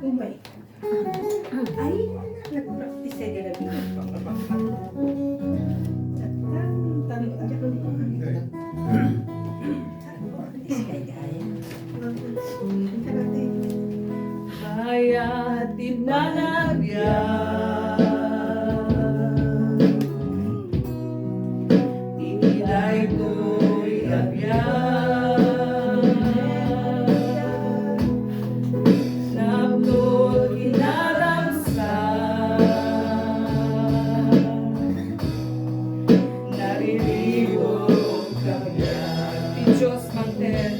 Umay. Ay, nag-practice sa dalabi. Kaya tinanagyan, inilay ko'y agyan, napno't kinadamsan, naririgo kamyan. Di Diyos manten,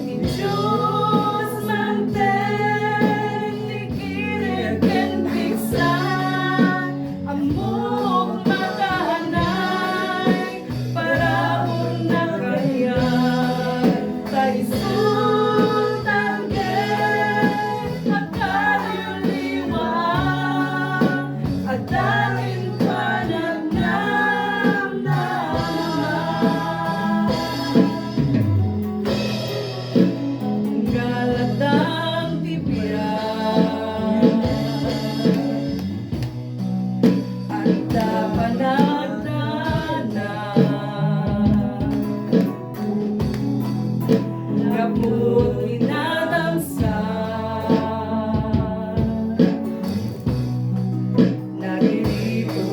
di Diyos manten, tikirin ken bigsan, amok makahanay, para una kanyan, taisun tanggen, akaliwliwa, at dahil panagnam galatang tibiyan, at tapanagdanan, kaput kinadamsan, naririto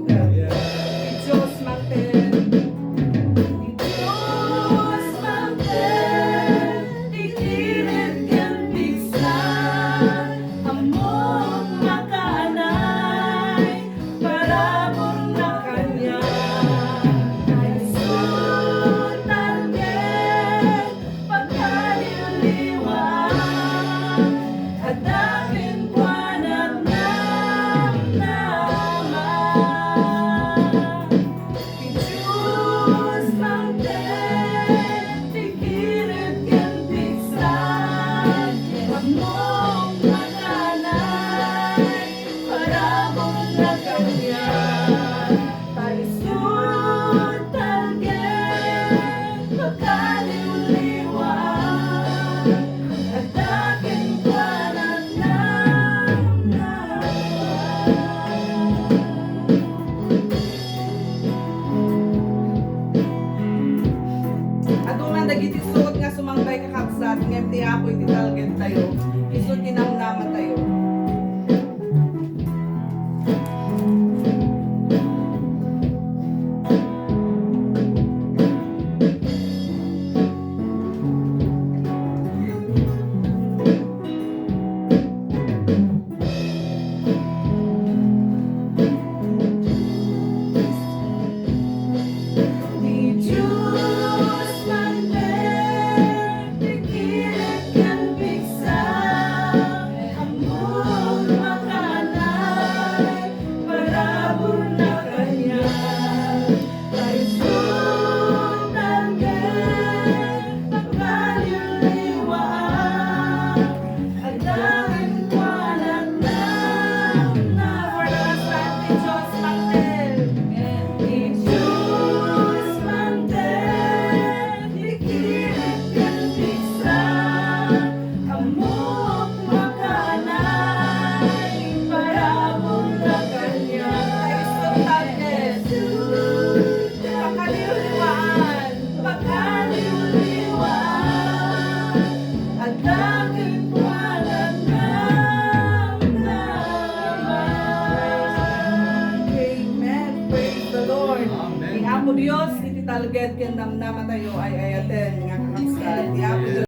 kaya. Di Diyos manten, di Diyos manten, tikirin ken bigsan, amok makahanay, parabor na kanya, taisun tanggen, pagkaliliwa, at dakin buwanan namnaman. Di Diyos manten, tikirin ken bigsan, amok makahanay, parabor na kanya, taisun tanggen, pagkaliliwa, at dakin buwanan namnaman. Aduman dagiti suot nga sumangbay kakabsat ngem ti apoy ti talgen tayo. Isut tinamnaman tayo. Di Diyos manten, tikirin ken bigsan, amok makahanay, parabor na kanya, taisun tanggen, pagkaliliwa, at dakin buwanan namnaman. Di Diyos manten, di Diyos manten, tikirin ken bigsan, amok makahanay, parabor na kanya, taisun tanggen, pagkaliliwaan, at dakin buwanan namnaman. Amen. Praise the Lord. Ni Apo Dios iti talged ken namnaman tayo ay ayaten nga kakabsat. Ni Apo Dios